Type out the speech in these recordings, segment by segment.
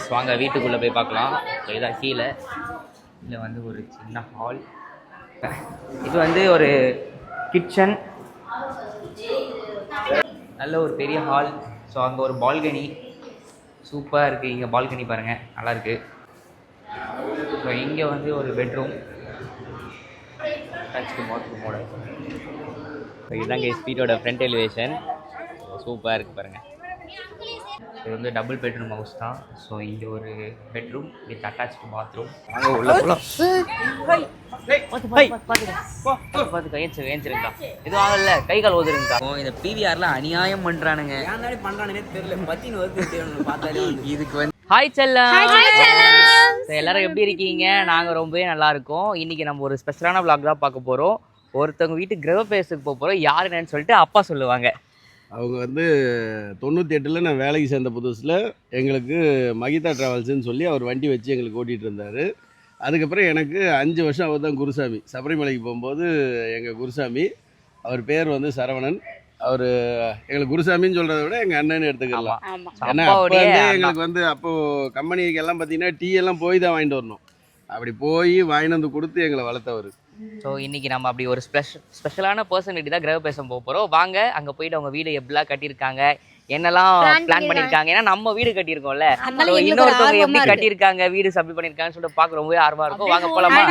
Guys வாங்க வீட்டுக்குள்ளே போய் பார்க்கலாம். ஸோ இதான் கீழே இதில் வந்து ஒரு சின்ன ஹால், இது வந்து ஒரு கிச்சன், நல்ல ஒரு பெரிய ஹால். ஸோ அங்கே ஒரு பால்கனி சூப்பராக இருக்குது. இங்கே பால்கனி பாருங்கள் நல்லாயிருக்கு. ஸோ இங்கே வந்து ஒரு பெட்ரூம் அட்டாச்டு பாத்ரூமோட. ஸோ இதுதான் கைஸ் வீட்டோட ஃப்ரண்ட் எலிவேஷன். சூப்பராக இருக்குது பாருங்கள். இது வந்து டபுள் பெட்ரூம் ஹவுஸ் தான். ஸோ இங்கே ஒரு பெட்ரூம் வித் அட்டாச்டு பாத்ரூம். அங்கே உள்ள போகலாம். பார்த்து கையச்சிருக்கா இது வாங்கல கை கால் ஓதுருங்கக்கா. ஓ இந்த பிவிஆர்லாம் அநியாயம் பண்ணுறானுங்க. பண்ணுறானுன்னே தெரியல. பத்தின்னு வந்து பார்த்தாலே இதுக்கு வந்து ஹாய் செல்லம். எல்லாரும் எப்படி இருக்கீங்க? நாங்கள் ரொம்பவே நல்லா இருக்கோம். இன்றைக்கி நம்ம ஒரு ஸ்பெஷலான விளாக் தான் பார்க்க போகிறோம். ஒருத்தவங்க வீட்டு கிரகப்பிரவேசத்துக்கு போக போகிறோம். யார் என்னன்னு சொல்லிட்டு அப்பா சொல்லுவாங்க. அவங்க வந்து 98 நான் வேலைக்கு சேர்ந்த புதுசில் எங்களுக்கு மகிதா ட்ராவல்ஸுன்னு சொல்லி அவர் வண்டி வச்சு எங்களுக்கு ஓட்டிகிட்டு இருந்தார். அதுக்கப்புறம் எனக்கு 5 வருஷம் அவர் தான் குருசாமி. சபரிமலைக்கு போகும்போது எங்கள் குருசாமி, அவர் பேர் வந்து சரவணன். அவர் எங்களுக்கு குருசாமின்னு சொல்கிறத விட எங்கள் அண்ணன்னு எடுத்துக்கலாம். ஏன்னா அப்போ வந்து எங்களுக்கு வந்து அப்போது கம்பெனிக்கு எல்லாம் பார்த்தீங்கன்னா டீ எல்லாம் போய் தான் வாங்கிட்டு வரணும். அப்படி போய் வாங்கிட்டு வந்து கொடுத்து எங்களை வளர்த்தவர். ஸோ இன்றைக்கி நம்ம அப்படி ஒரு ஸ்பெஷலான பர்சன் வீட்டு தான் கிரகப்பிரவேசம் போக போகிறோம். வாங்க அங்கே போயிட்டு அவங்க வீடு எப்படிலாம் கட்டியிருக்காங்க, என்னெல்லாம் பிளான் பண்ணியிருக்காங்க. ஏன்னா நம்ம வீடு கட்டியிருக்கோம்ல, இன்னொருத்தவங்க எப்படி கட்டியிருக்காங்க, வீடு சப்ளை பண்ணியிருக்காங்கன்னு சொல்லிட்டு பார்க்க ரொம்பவே ஆர்வமாக இருக்கும். வாங்க போலாமா?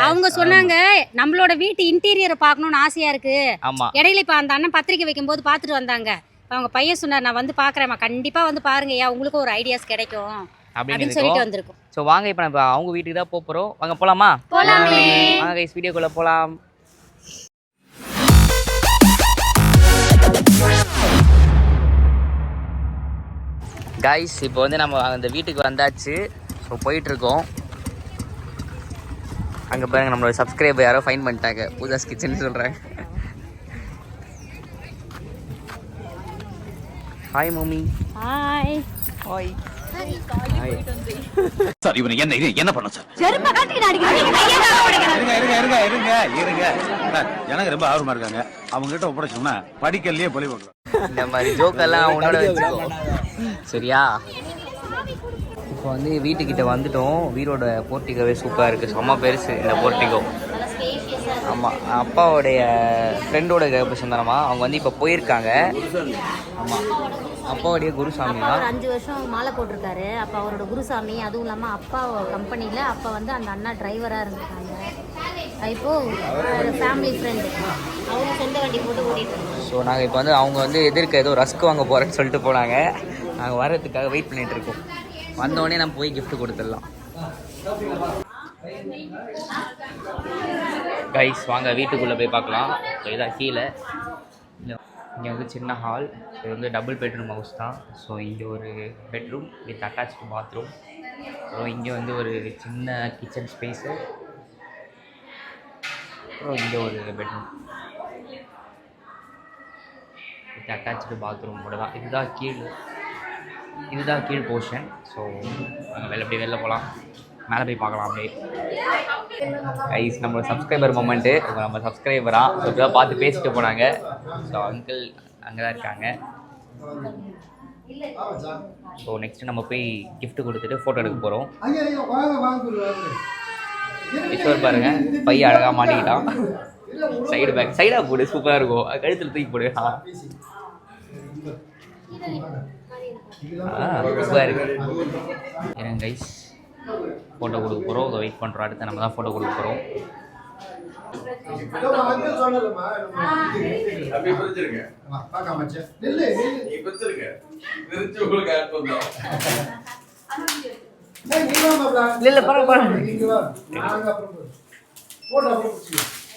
அவங்க சொன்னாங்க நம்மளோட வீட்டு இன்டீரியரை பார்க்கணும்னு ஆசையா இருக்கு. ஆமா, இடையில இப்ப அந்த அண்ணன் பத்திரிக்கை வைக்கும் போது பார்த்துட்டு வந்தாங்க. அவங்க பையன் சொன்னார், நான் வந்து பார்க்குறேம்மா, கண்டிப்பா வந்து பாருங்க, ஏன் உங்களுக்கு ஒரு ஐடியாஸ் கிடைக்கும் அப்படின்னு சொல்லிட்டு வந்திருக்கோம். ஸோ வாங்க இப்போ நம்ம அவங்க வீட்டுக்கு தான் போக போகிறோம். வாங்க போகலாமா? வாங்க கைஸ் வீடியோக்குள்ளே போகலாம். கைஸ் இப்போ வந்து நம்ம அந்த வீட்டுக்கு வந்தாச்சு. ஸோ போயிட்டுருக்கோம். அங்கே பாருங்க நம்மளோட சப்ஸ்கிரைபர் யாரோ ஃபைன் பண்ணிட்டாங்க. பூஜாஸ் கிச்சன் சொல்கிறாங்க. Hi mummy. Hi. Hi. Sir இவனை என்ன பண்ண சார்? எனக்கு ரொம்ப ஆர்வமா இருக்காங்க. அவங்க கிட்ட ஒப்படைச்சோம்னா படிக்கலையே பழி போடுறோம். இந்த மாதிரி ஜோக்கெல்லாம் உன்னோட வச்சுக்கோ சரியா? இப்போ வந்து வீட்டுக்கிட்ட வந்துட்டோம். வீடோட போர்ட்டிகோவே சூப்பராக இருக்குது. செம்ம பெருசு இந்த போர்ட்டிகோ. ஆமாம், அப்பாவோடைய ஃப்ரெண்டோட கிரகப்பிரவேசம் தானம்மா. அவங்க வந்து இப்போ போயிருக்காங்க. ஆமாம், அப்பாவுடைய குருசாமி தான். 5 வருஷம் மாலை போட்டிருக்காரு. அப்போ அவரோட குருசாமி. அதுவும் இல்லாமல் அப்பா கம்பெனியில் அப்போ வந்து அந்த அண்ணா டிரைவராக இருந்திருக்காங்க. இப்போ ஃபேமிலி ஃப்ரெண்டு, அவங்க சொந்த வண்டி போட்டு ஓட்டிட்டு. ஸோ நாங்கள் இப்போ வந்து அவங்க வந்து எதிர்க்க ஏதோ ரஸ்க் வாங்க போகிறேன்னு சொல்லிட்டு போனாங்க. நாங்கள் வர்றதுக்காக வெயிட் பண்ணிகிட்டு இருக்கோம். வந்தோடனே நம்ம போய் கிஃப்ட் கொடுத்துடலாம். கைஸ் வாங்க வீட்டுக்குள்ளே போய் பார்க்கலாம். ஸோ இதான் கீழே. இங்கே வந்து சின்ன ஹால். இது வந்து டபுள் பெட்ரூம் ஹவுஸ் தான். ஸோ இங்கே ஒரு பெட்ரூம் வித் அட்டாச்டு பாத்ரூம். அப்புறம் இங்கே வந்து ஒரு சின்ன கிச்சன் ஸ்பேஸு. அப்புறம் இங்கே ஒரு பெட்ரூம் வித் அட்டாச்டு பாத்ரூமோட தான். இதுதான் கீழ் போர்ஷன். ஸோ நாங்கள் வெளில போகலாம். மேலே போய் பார்க்கலாம். அப்படியே கைஸ் நம்மளோட சப்ஸ்கிரைபர் மொமெண்ட்டு. நம்ம சப்ஸ்கிரைபராக ஸோ இப்போதான் பார்த்து பேசிட்டு போனாங்க. ஸோ அங்கிள் அங்கே தான் இருக்காங்க. ஸோ நெக்ஸ்ட்டு நம்ம போய் கிஃப்ட் கொடுத்துட்டு ஃபோட்டோ எடுக்க போகிறோம். ஈஸ்வர் பாருங்க பையன் அழகாக மாட்டிக்கிட்டான். சைடு பேக் சைடாக போடு, சூப்பராக இருக்கும். கழுத்தில் தூக்கி போடு. சூப்பராக இருக்கு. ஏன்னா கைஸ் ஃபோட்டோ கொடுக்க போகிறோம். அதை வெயிட் பண்ணுறோம். அடுத்து நம்ம தான் ஃபோட்டோ கொடுக்க போகிறோம்.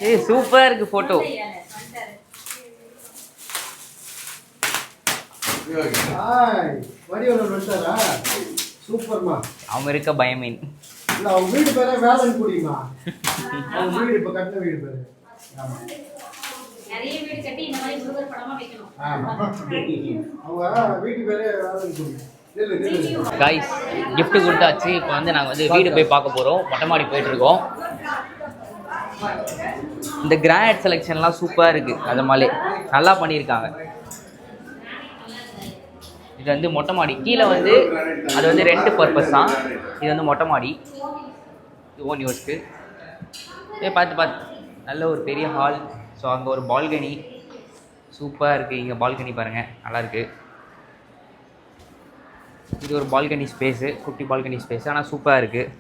ஏய் சூப்பராக இருக்குது ஃபோட்டோ. சூப்பர்மா. அவங்க இருக்க பயமீன் இல்ல அவங்க வீடு பேரே வேலன் குடிமா. அவங்க வீடு இப்ப கட்டின வீடு பேரு. ஆமா, நிறைய வீடு கட்டி இந்த மாதிரி முருகர் படமா வைக்கணும். ஆமா, அவங்க வீட்டு பேரே வேலன் குடி. கைஸ் gift கொடுத்தாச்சு. இப்போ வந்து நாங்கள் வந்து வீடு போய் பார்க்க போகிறோம். மொட்டை மாடி போயிட்டுருக்கோம். இந்த கிரானைட் செலெக்ஷன்லாம் சூப்பராக இருக்குது. அது மாதிரி நல்லா பண்ணியிருக்காங்க. இது வந்து மொட்டை மாடி. கீழே வந்து அது வந்து ரெண்ட் பர்பஸ் தான். இது வந்து மொட்டை மாடி. இது ஓன் யூஸ்க்கு. பார்த்து நல்ல ஒரு பெரிய ஹால். ஸோ அங்கே ஒரு பால்கனி சூப்பராக இருக்குது. இங்கே பால்கனி பாருங்கள், நல்லாயிருக்கு. இது ஒரு பால்கனி ஸ்பேஸு, குட்டி பால்கனி ஸ்பேஸு, ஆனால் சூப்பராக இருக்குது.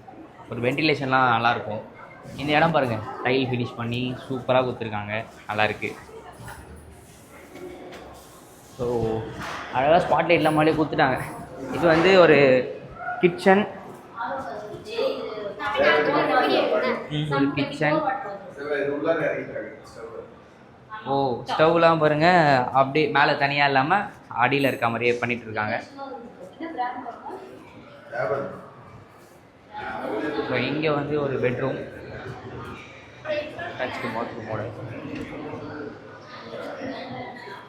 ஒரு வென்டிலேஷன்லாம் நல்லாயிருக்கும். இந்த இடம் பாருங்கள், டைல் ஃபினிஷ் பண்ணி சூப்பராக கொடுத்துருக்காங்க, நல்லாயிருக்கு. ஸோ அழகாக ஸ்பாட் லைட்லாம் மாதிரியே கொடுத்துட்டாங்க. இது வந்து ஒரு கிச்சன். ஒரு கிச்சன். ஓ, ஸ்டவ்லாம் பாருங்கள், அப்படியே மேலே தனியாக இல்லாமல் அடியில் இருக்க மாதிரியே பண்ணிகிட்டு இருக்காங்க. ஸோ இங்கே வந்து ஒரு பெட்ரூம், டச் பாத்ரூமோட.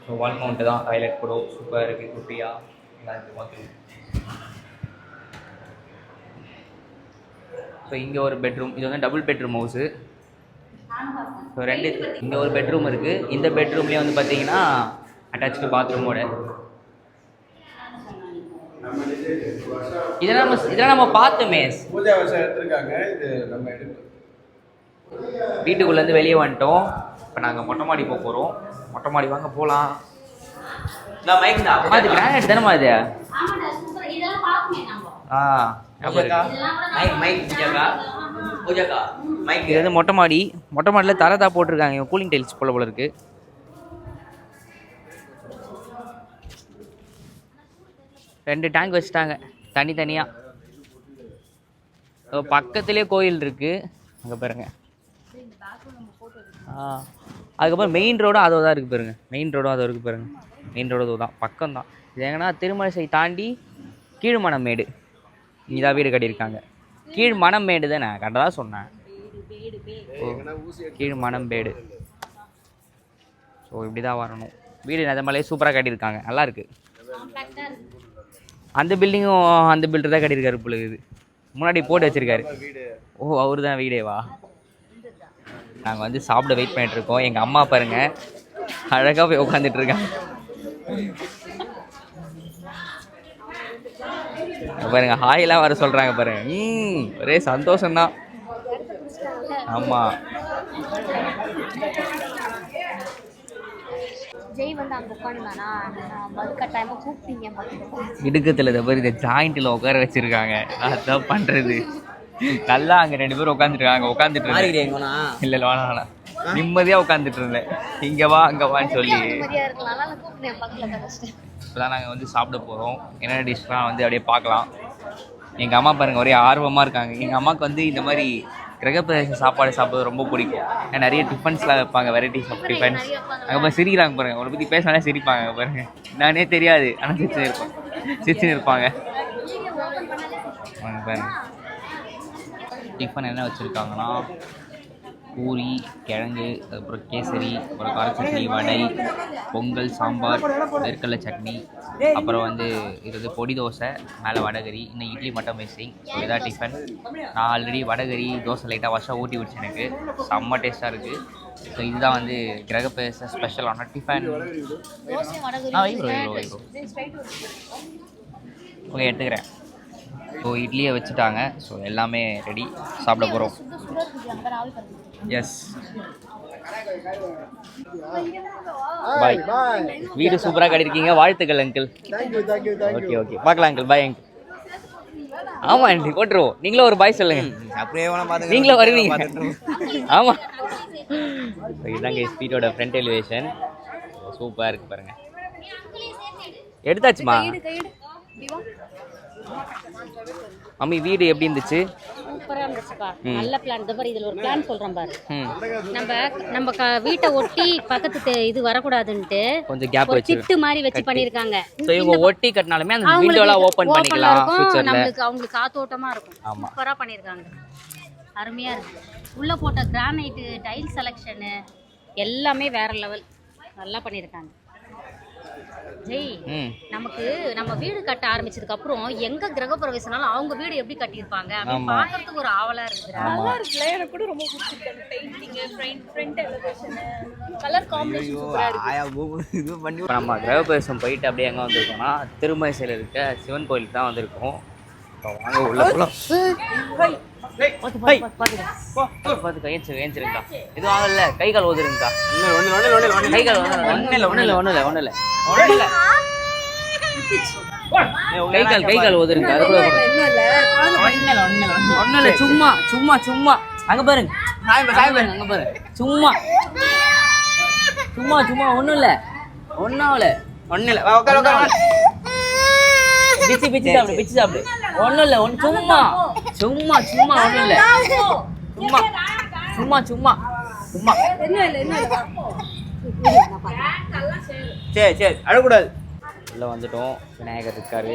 ஸோ வால் மவுண்ட்டு தான், டாய்லெட் கூட சூப்பராக இருக்குது, குட்டியாக நல்லா இருக்குது பாத்ரூம். ஸோ இங்கே ஒரு பெட்ரூம். இது வந்து டபுள் பெட்ரூம் ஹவுஸு. ஸோ இங்கே ஒரு பெட்ரூம் இருக்குது. இந்த பெட்ரூம்லேயே வந்து பார்த்தீங்கன்னா அட்டாச்சு பாத்ரூமோட. இதெல்லாம் நம்ம பார்த்தோமே, பூஜா வருஷம் எடுத்துருக்காங்க. இது நம்ம வீட்டுக்குள்ளேருந்து வெளியே வந்துட்டோம். இப்போ நாங்கள் மொட்டை மாடி போக போகிறோம். மொட்டை மாடி வாங்க போகலாம். மைக் தான் அது கிரானைட் தானேம்மா இது? மைக். இது வந்து மொட்டை மாடி. மொட்டை மாடியில் தரதா போட்டிருக்காங்க, கூலிங் டைல்ஸ் போல இருக்குது. ரெண்டு டேங்க் வச்சுட்டாங்க தனித்தனியாக. பக்கத்துலேயே கோயில் இருக்குது, அங்கே பாருங்க. அதுக்கப்புறம் மெயின் ரோடும் அதோ தான் இருக்குது பாருங்க. மெயின் ரோடும் அதோ இருக்குது பாருங்க. மெயின் ரோடு அதோ தான், பக்கம்தான். இது எங்கன்னா திருமலைசை தாண்டி கீழ்மணமேடு இங்கே தான் வீடு கட்டியிருக்காங்க. கீழ்மணமேடு தானே, கரெக்டாக தான் சொன்னேன். கீழ்மணம்பேடு. ஸோ இப்படி தான் வரணும். வீடு நிஜமாலே சூப்பராக கட்டியிருக்காங்க, நல்லாயிருக்கு. அந்த பில்டிங்கும் அந்த பில்டர் தான் கட்டியிருக்காரு போல இது. முன்னாடி போட்டு வச்சுருக்காரு. ஓ, அவரு தான் வீடேவா? நாங்கள் வந்து சாப்பிட வெயிட் பண்ணிட்டு இருக்கோம். எங்கள் அம்மா பாருங்க அழகாக போய் உட்காந்துட்டு இருக்காங்க பாருங்க. ஹாயெல்லாம் வர சொல்கிறாங்க பாருங்க. ஒரே சந்தோஷம்தான். ஆமாம். ஜெய் வந்து அங்கே உட்காந்துதானா கட்டாயமாக கூப்பிட்டீங்க. இடுக்கத்தில் இதை மாதிரி இந்த ஜாயிண்ட்டில் உட்கார வச்சுருக்காங்க. அதான் பண்ணுறது. நல்லா அங்கே 2 பேரும் உட்காந்துருக்காங்க. உட்காந்துட்டு இருந்தேன். இல்லை வேணாம், நிம்மதியாக உட்காந்துட்டு இருந்தேன். இங்கே வா அங்கே வான்னு சொல்லி. இப்போதான் நாங்கள் வந்து சாப்பிட போகிறோம். என்னென்ன டிஷ்லாம் வந்து அப்படியே பார்க்கலாம். எங்கள் அம்மா பாருங்கள் ஒரே ஆர்வமாக இருக்காங்க. எங்கள் அம்மாவுக்கு வந்து இந்த மாதிரி கிரகப்பிரவேச சாப்பாடு சாப்பிட்றது ரொம்ப பிடிக்கும். நிறைய டிஃபன்ஸ்லாம் வைப்பாங்க, வெரைட்டிஸ் ஆஃப் டிஃபன்ஸ். அதுக்கப்புறம் சிரிக்கிறாங்க பாருங்கள். அவரை பற்றி பேசினாலே சிரிப்பாங்க பாருங்கள். நானே தெரியாது, ஆனால் சிரிச்சுன்னு இருப்பாங்க பாருங்க. டிஃபன் என்ன வச்சுருக்காங்கன்னா பூரி, கிழங்கு, அதுக்கப்புறம் கேசரி, அப்புறம் கார சட்னி, வடை, பொங்கல், சாம்பார், வேர்க்கடலை சட்னி, அப்புறம் வந்து இது வந்து பொடி தோசை, மேலே வடகரி, இன்னும் இட்லி மட்டும் மிஸ்ஸிங். ஸோ இதான் டிஃபன். நான் ஆல்ரெடி வடகரி தோசை லைட்டாக வருஷம் ஊட்டி விடுச்சு. எனக்கு செம்ம டேஸ்ட்டாக இருக்குது. ஸோ இதுதான் வந்து கிரகப்பிரவேச ஸ்பெஷலான டிஃபன். ஓகே, எடுத்துக்கிறேன். ஸோ இட்லியை வச்சுட்டாங்க. ஸோ எல்லாமே ரெடி, சாப்பிட போகிறோம். எஸ், பாய். வீடு சூப்பராக கட்டியிருக்கீங்க, வாழ்த்துக்கள் அங்கிள். ஓகே ஓகே, பார்க்கலாம் அங்கிள். Bye uncle. ஆமாம் ஆண்டி, போட்டுருவோம். நீங்களும் ஒரு பாய் சொல்லுங்க. அப்படியே நீங்களும் வருவீங்க. ஆமாம். இதுதாங்க ஸ்பீடோட ஃப்ரண்ட் எலிவேஷன். சூப்பராக இருக்குது பாருங்கள். எடுத்தாச்சுமா மம்மி? வீடு எப்படி இருந்துச்சு? சூப்பராக இருந்துச்சுப்பா, நல்ல பிளான். இந்த மாதிரி இதில் ஒரு பிளான் சொல்கிறேன் பாரு. நம்ம வீட்டை ஒட்டி பக்கத்து இது வரக்கூடாதுன்ட்டு கொஞ்சம் கேப் வச்சு திட்டு மாதிரி வச்சு பண்ணியிருக்காங்க. ஸோ இவங்க ஒட்டி கட்டினாலுமே அந்த விண்டோலாம் ஓப்பன் பண்ணிக்கலாம். அவங்களுக்கு காத்தோட்டமாக இருக்கும். சூப்பராக பண்ணியிருக்காங்க, அருமையாக இருக்குது. உள்ளே போட்ட கிரானைட்டு, டைல் செலெக்ஷனு எல்லாமே வேறு லெவல், நல்லா பண்ணியிருக்காங்க. ஜெய் ம் நமக்கு நம்ம வீடு கட்ட ஆரம்பிச்சதுக்கு அப்புறம் எங்க கிரக பிரவேசனாலும் அவங்க வீடு எப்படி கட்டியிருப்பாங்க அப்படின்னு ஆமா. பாக்குறதுக்கு ஒரு ஆவலா இருக்குதுடா. ஆமா இருக்குல்ல எனக்கு கூட ரொம்ப பிடிச்சிருக்கு அந்த painting front elevation colour combination சூப்பரா இருக்கு. இது பண்ணி இப்போ நம்ம கிரகப்பிரவேசம் போயிட்டு அப்படியே எங்கே வந்திருக்கோம்னா திருமலைசையில் இருக்க சிவன் கோயிலுக்கு தான் வந்திருக்கோம். இப்போ வாங்க உள்ள போகலாம். பார்த்து கையச்சிருக்கா இது வாங்கல கை கால் ஓதுருங்கக்கா. கை கால் ஒன்றும் இல்லை கை கால் ஓதுருங்க. அது கூட ஒன்றும் இல்லை சும்மா அங்கே பாருங்க பாருங்க அங்கே பாருங்க சும்மா ஒன்றும் இல்லை பிச்சு சாப்பிடு ஒன்றும் இல்லை சும்மா ஒன்றும் இல்லை சும்மா சரி அழக்கூடாது. உள்ள வந்துட்டோம். விநாயகர் இருக்காரு.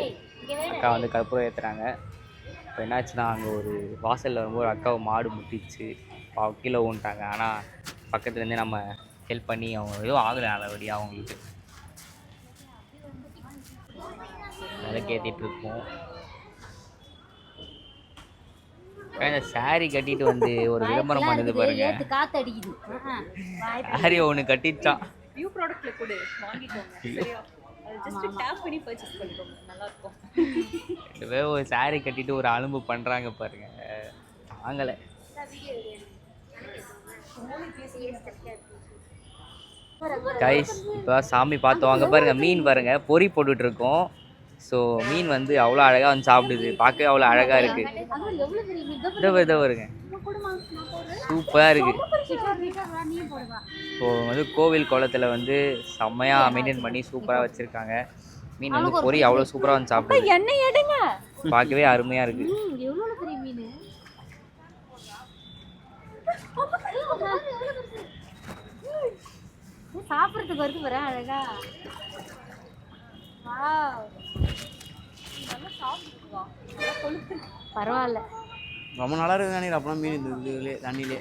அக்கா வந்து கற்பூரம் ஏற்றுறாங்க. இப்போ என்னாச்சுன்னா அங்கே ஒரு வாசலில் வரும்போது ஒரு அக்காவை மாடு முட்டிச்சு கீழே ஊன்ட்டாங்க. ஆனால் பக்கத்துலேருந்தே நம்ம ஹெல்ப் பண்ணி அவங்க எதுவும் ஆகலை நல்லபடியாக அவங்களுக்கு விளக்கு ஏற்றிட்டு இருக்கோம். இந்த சாரி கட்டிட்டு வந்து ஒரு விளம்பரம் பண்ணுது பாருங்க. காத்தடிக்குது. சாரி ஒன்று கட்டிச்சான். நியூ ப்ராடக்ட்ல கூட வாங்கிக்கோங்க சரியா. அது ஜஸ்ட் டேப் பண்ணி பர்சேஸ் பண்ணிக்கோங்க நல்லா இருக்கும். இதுவே ஒரு சாரி கட்டிட்டு ஒரு அலும்பு பண்ணுறாங்க பாருங்க. வாங்கலை கைஸ். இப்போ சாமி பார்த்தோம். அங்கே பாருங்க மீன் பாருங்க பொறி போட்டுட்டு இருக்கோம். ஸோ மீன் வந்து அவ்வளோ அழகாக வந்து சாப்பிடுது. பார்க்கவே அவ்வளோ அழகாக இருக்குது. இதை வருங்க சூப்பராக இருக்குது. ஸோ வந்து கோவில் குளத்தில் வந்து செம்மையாக மெயின்டைன் பண்ணி சூப்பராக வச்சுருக்காங்க. மீன் வந்து பொறி அவ்வளோ சூப்பராக வந்து சாப்பிடுது. எண்ணெய் எடுங்க. பார்க்கவே அருமையாக இருக்குது. சாப்பிட்றதுக்கு வருது வர அழகா. பரவாயில்ல ரொம்ப நல்லா இருக்குது நினைக்கிறேன். அப்புறம் மீன் இந்த தண்ணியிலே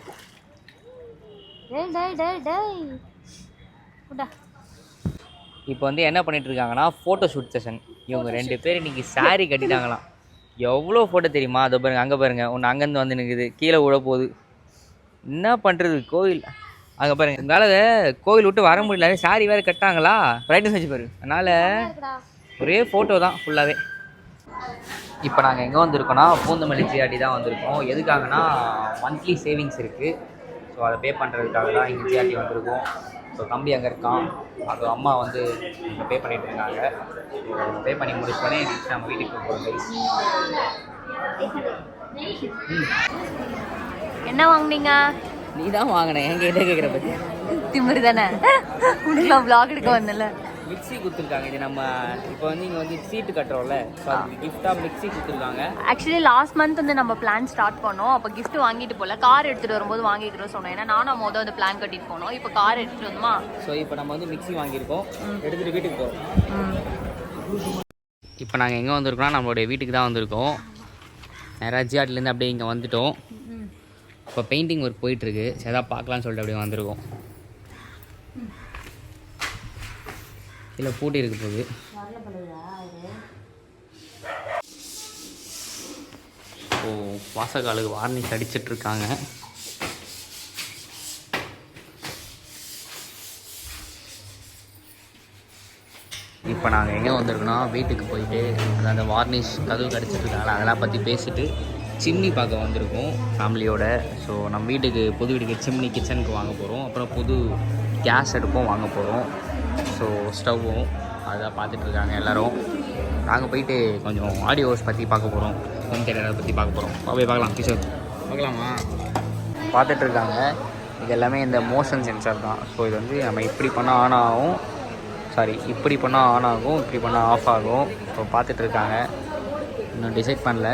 இப்போ வந்து என்ன பண்ணிட்டு இருக்காங்கன்னா ஃபோட்டோ ஷூட் செஷன். இவங்க 2 பேர் இன்னைக்கு சாரி கட்டிட்டாங்களாம். எவ்வளோ ஃபோட்டோ தெரியுமா? அதை பாருங்க அங்கே பாருங்க ஒன்று அங்கேருந்து வந்து நிற்குது கீழே விட போகுது. என்ன பண்ணுறது கோவில் அங்கே பாருங்க. எங்களால் கோவில் விட்டு வர முடியல. சாரி வேறு கட்டாங்களா ரைட்டு செஞ்சு பாரு. அதனால் ஒரே ஃபோட்டோ தான் ஃபுல்லாகவே. இப்போ நாங்கள் எங்கே வந்திருக்கோன்னா பூந்தமல்லி ஜிஆர்டி தான் வந்திருக்கோம். எதுக்காகனா மந்த்லி சேவிங்ஸ் இருக்குது. ஸோ அதை பே பண்ணுறதுக்காக தான் இங்கே ஜிஆர்டி வந்திருக்கோம். ஸோ தம்பி அங்கே இருக்கான். அது அம்மா வந்து இங்கே பே பண்ணிகிட்டு இருக்காங்க. பே பண்ணி முடிச்சோடனே நம்ம வீட்டுக்கு போகிறோம். என்ன வாங்குனீங்க? நீ தான் வாங்கினேன். என் கிட்ட கேட்குற பற்றி திமிரு தானே. உனக்குலாம் vlog எடுக்க வந்தல. மிக்ஸி கொடுத்துருக்காங்க. இது நம்ம இப்போ வந்து இங்கே வந்து சீட்டு கட்டுறோம்ல. ஸோ அதுக்கு கிஃப்டாக மிக்ஸி கொடுத்துருக்காங்க. ஆக்சுவலி லாஸ்ட் மந்த் வந்து நம்ம பிளான் ஸ்டார்ட் பண்ணோம். அப்போ gift வாங்கிட்டு போல கார் எடுத்துகிட்டு வரும்போது வாங்கிக்கிறோம் சொன்னோம். ஏன்னா நானும் மொதல் வந்து பிளான் கட்டிட்டு போனோம். இப்போ கார் எடுத்துகிட்டு வந்தோமா. ஸோ இப்போ நம்ம வந்து மிக்ஸி வாங்கியிருக்கோம். எடுத்துகிட்டு வீட்டுக்கு போகிறோம். இப்போ நாங்கள் எங்கே வந்திருக்கோம்னா நம்மளுடைய வீட்டுக்கு தான் வந்திருக்கோம். நேராக ஜிஆர்டிலேருந்து அப்படியே இங்கே வந்துட்டோம். இப்போ பெயிண்டிங் ஒர்க் போயிட்டுருக்கு. சரி எதாவது பார்க்கலான்னு சொல்லிட்டு அப்படியே வந்திருக்கோம். இல்லை பூட்டி இருக்க போகுது. ஓ வாசக்காலுக்கு வார்னிஷ் அடிச்சிட்ருக்காங்க. இப்போ நாங்கள் எங்கே வந்திருக்கோன்னா வீட்டுக்கு போயிட்டு அந்த வார்னிஷ் கதவு கடிச்சிட்ருக்காங்களா அதெல்லாம் பற்றி பேசிட்டு சிம்னி பார்க்க வந்திருக்கோம் ஃபேமிலியோட. ஸோ நம்ம வீட்டுக்கு புது வீட்டுக்கு சிம்னி கிச்சனுக்கு வாங்க போகிறோம். அப்புறம் புது கேஸ் அடுப்பும் வாங்க போகிறோம். ஸோ ஸ்டவ்வும் அதெல்லாம் பார்த்துட்ருக்காங்க எல்லோரும். நாங்கள் போயிட்டு கொஞ்சம் ஆடியோஸ் பற்றி பார்க்க போகிறோம். ஹோம் தியேட்டரை பற்றி பார்க்க போகிறோம். போய் பார்க்கலாம். கிஷோர் பார்க்கலாமா? பார்த்துட்ருக்காங்க. இது எல்லாமே இந்த மோஷன் சென்சார் தான். ஸோ இது வந்து நம்ம இப்படி பண்ணால் ஆன் ஆகும், இப்படி பண்ணால் ஆன் ஆகும், இப்படி பண்ணால் ஆஃப் ஆகும். ஸோ பார்த்துட்ருக்காங்க. இன்னும் டிசைட் பண்ணல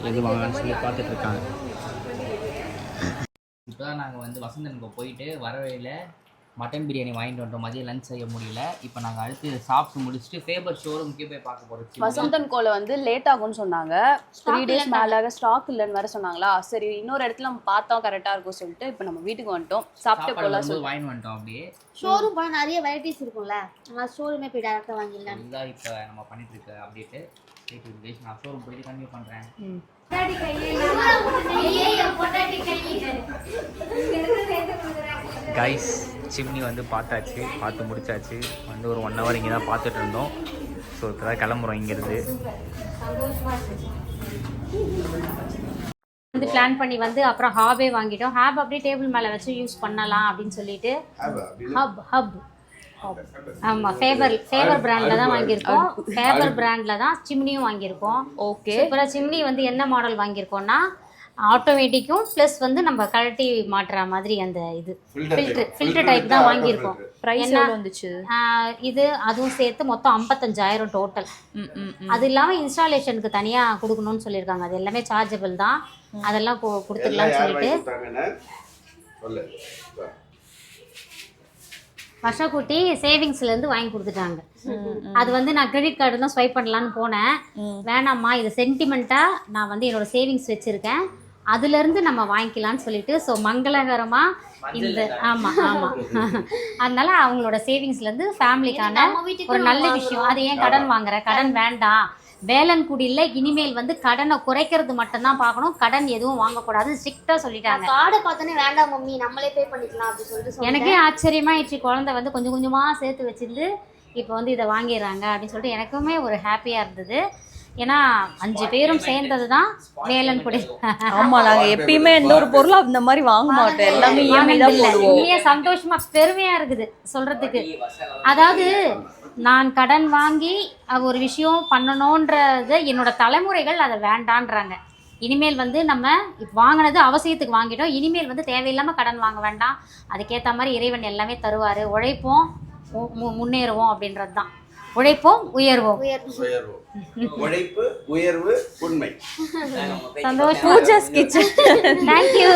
எது வாங்கலாம்னு சொல்லி பார்த்துட்ருக்காங்க. இப்போ தான் நாங்கள் வந்து வசந்தனுக்கு போயிட்டு வர வழியில் மட்டன் பிரியாணி வாங்கிட்டு வந்துட்டோம். மதியம் லஞ்ச் செய்ய முடியல. இப்போ நாங்கள் அடுத்து சாப்பிட்டு முடிச்சுட்டு ஃபேவர் ஷோரூமுக்கே போய் பார்க்க போகிறோம். வசந்தன் கோல வந்து லேட் ஆகும்னு சொன்னாங்க. 3 days மேலே ஸ்டாக் இல்லைன்னு வேற சொன்னாங்களா. சரி இன்னொரு இடத்துல நம்ம பார்த்தோம் கரெக்டாக இருக்கும் சொல்லிட்டு இப்போ நம்ம வீட்டுக்கு வந்துட்டோம். சாப்பிட்டு போகலாம் சொல்லி வாங்கிட்டு வந்துட்டோம். அப்படியே ஷோரூம் போனால் நிறைய வெரைட்டிஸ் இருக்கும்ல, ஆனால் ஷோரூமே போய் டேரெக்டாக வாங்கிடலாம். இதுதான் இப்போ நம்ம பண்ணிட்டு இருக்க அப்டேட்டு. நான் ஷோரூம் போயிட்டு கண்டிப்பாக பண்ணுறேன். கைஸ் சிம்னி வந்து பார்த்தாச்சு, பார்த்து முடிச்சாச்சு. வந்து ஒரு 1 hour இங்கே தான் பார்த்துட்டு இருந்தோம். ஸோ இப்போ தான் கிளம்புறோம் இங்கேருந்து. வந்து பிளான் பண்ணி வந்து அப்புறம் ஹாபே வாங்கிட்டோம். ஹாப் அப்படியே டேபிள் மேலே வச்சு யூஸ் பண்ணலாம் அப்படின்னு சொல்லிட்டு ஹப் ஆமாம் ஃபேவர் பிராண்டில் தான் வாங்கியிருக்கோம். ஃபேவர் பிராண்டில் தான் சிம்னியும் வாங்கியிருக்கோம். ஓகே. அப்புறம் சிம்னி வந்து என்ன மாடல் வாங்கியிருக்கோம்னா ஆட்டோமேட்டிக்கும் ப்ளஸ் வந்து நம்ம கழட்டி மாட்டுற மாதிரி அந்த இது ஃபில்டர் டைப் தான் வாங்கியிருக்கோம். ப்ரைஸ் எவ்வளோ வந்துச்சு? இது அதுவும் சேர்த்து மொத்தம் 55,000 டோட்டல். அது இல்லாமல் இன்ஸ்டாலேஷனுக்கு தனியாக கொடுக்கணும்னு சொல்லியிருக்காங்க. அது எல்லாமே சார்ஜபிள் தான், அதெல்லாம் கொடுத்துக்கலாம்னு சொல்லிட்டு வருஷக்குட்டி சேவிங்ஸ்லேருந்து வாங்கி கொடுத்துட்டாங்க. அது வந்து நான் கிரெடிட் கார்டு தான் ஸ்வைப் பண்ணலான்னு போனேன். வேணாம்மா, இது சென்டிமெண்ட்டாக நான் வந்து என்னோட சேவிங்ஸ் வச்சுருக்கேன், அதுலேருந்து நம்ம வாங்கிக்கலான்னு சொல்லிட்டு ஸோ மங்களகரமாக இந்த ஆமாம் அதனால அவங்களோட சேவிங்ஸ்லேருந்து ஃபேமிலிக்கான ஒரு நல்ல விஷயம். அது ஏன் கடன் வாங்குற, கடன் வேண்டாம், வேலன்குடியில் இனிமேல் வந்து கடனை குறைக்கிறது மட்டும்தான் பார்க்கணும், கடன் எதுவும் வாங்கக்கூடாது ஸ்ட்ரிக்டாக சொல்லிட்டாங்க. கார்டை பார்த்தோன்னே வேண்டாம் மம்மி நம்மளே பே பண்ணிக்கலாம் அப்படின்னு சொல்லிட்டு எனக்கே ஆச்சரியமாயிடுச்சு. குழந்தை வந்து கொஞ்சம் கொஞ்சமாக சேர்த்து வச்சிருந்து இப்போ வந்து இதை வாங்கிடுறாங்க அப்படின்னு சொல்லிட்டு எனக்குமே ஒரு ஹாப்பியாக இருந்தது. ஏன்னா 5 பேரும் சேர்ந்தது தான் வேலன்குடி. ஆமாம், நாங்கள் எப்பயுமே எந்த ஒரு பொருளும் அந்த மாதிரி வாங்க மாட்டோம், எல்லாமே இஎம்ஐ தான் போடுவோம். உண்மையாக சந்தோஷமாக பெருமையாக இருக்குது சொல்கிறதுக்கு. அதாவது நான் கடன் வாங்கி ஒரு விஷயம் பண்ணணுன்றது என்னோட தலைமுறைகள் அதை வேண்டான்றாங்க. இனிமேல் வந்து நம்ம வாங்கினது அவசியத்துக்கு வாங்கிட்டோம், இனிமேல் வந்து தேவையில்லாமல் கடன் வாங்க வேண்டாம், அதுக்கேற்ற மாதிரி இறைவன் எல்லாமே தருவார், உழைப்போம் முன்னேறுவோம் அப்படின்றது தான். உழைப்போம் உயர்வோம். உழைப்பு உயர்வு உண்மை. சந்தோஷம். பூஜாஸ் கிச்சன். தேங்க்யூ.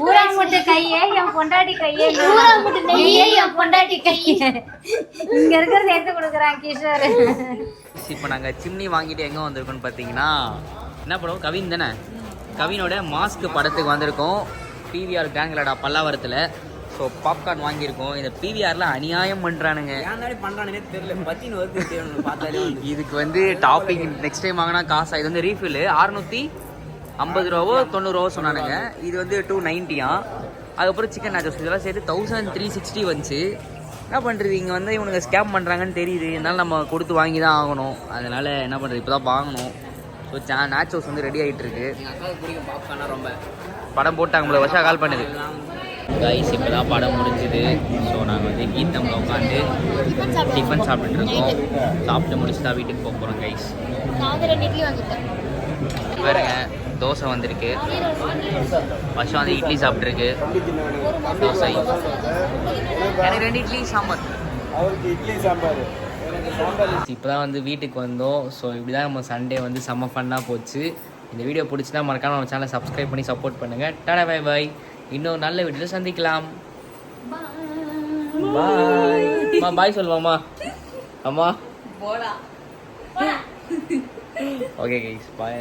ஊராமுட்டு கையே என் பொண்டாட்டி கையே, ஊராமுட்டு நெய்யே என் பொண்டாட்டி கையே. இங்க இருக்கிறத எடுத்து கொடுக்குறான் கிஷோர். இப்போ நாங்கள் சிம்னி வாங்கிட்டு எங்கே வந்திருக்கோம்னு பார்த்தீங்கன்னா, என்ன படம், கவின் தானே, கவினோட மாஸ்க் படத்துக்கு வந்திருக்கோம். பிவிஆர் கேங்கலடா பல்லாவரத்தில். ஸோ பாப்கார்ன் வாங்கியிருக்கோம். இந்த பிவிஆரில் அநியாயம் பண்ணுறானுங்க. இதுக்கு வந்து டாப்பிங் நெக்ஸ்ட் டைம் வாங்கினா காசா. இது வந்து ரீஃபில் 650 ரூபாவோ 90 ரூபாவோ சொன்னானுங்க. இது வந்து 290. அதுக்கப்புறம் சிக்கன் நாச்சோஸ் இதெல்லாம் சேர்த்து 1360 வந்துச்சு. என்ன பண்ணுறது, இங்கே வந்து இவனுங்க ஸ்கேம் பண்ணுறாங்கன்னு தெரியுது, அதனால நம்ம கொடுத்து வாங்கி தான் ஆகணும். அதனால் என்ன பண்ணுறது, இப்போ தான் வாங்கணும். ஸோ நாச்சோஸ் வந்து ரெடி ஆகிட்டு இருக்கு. ரொம்ப படம் போட்டாங்க, நம்மளை வருஷம் கால் பண்ணுது. கைஸ் இப்போ தான் படம் முடிஞ்சுது. ஸோ நாங்கள் வந்து கீத்தமில் உட்காந்து டிஃபன் சாப்பிட்டுட்டு இருக்கோம். சாப்பிட்டு முடிச்சு தான் வீட்டுக்கு போக போகிறோம் கைஸ். பாருங்க, தோசை வந்திருக்கு. வருஷம் வந்து இட்லி சாப்பிட்ருக்கு. தோசை எனக்கு 2 இட்லி சாம்பார். இப்போ தான் வந்து வீட்டுக்கு வந்தோம். ஸோ இப்படி தான் நம்ம சண்டே வந்து செம்ம ஃபன்னாக போச்சு. இந்த வீடியோ பிடிச்சினா மறக்காம நம்ம சேனலை சப்ஸ்கிரைப் பண்ணி சப்போர்ட் பண்ணுங்கள். Tata bye bye. இன்னொரு நல்ல வீடியோவில் சந்திக்கலாம். பாய். அம்மா பாய் சொல்லுவாம்மா. அம்மா ஓகே கைஸ், பாய்.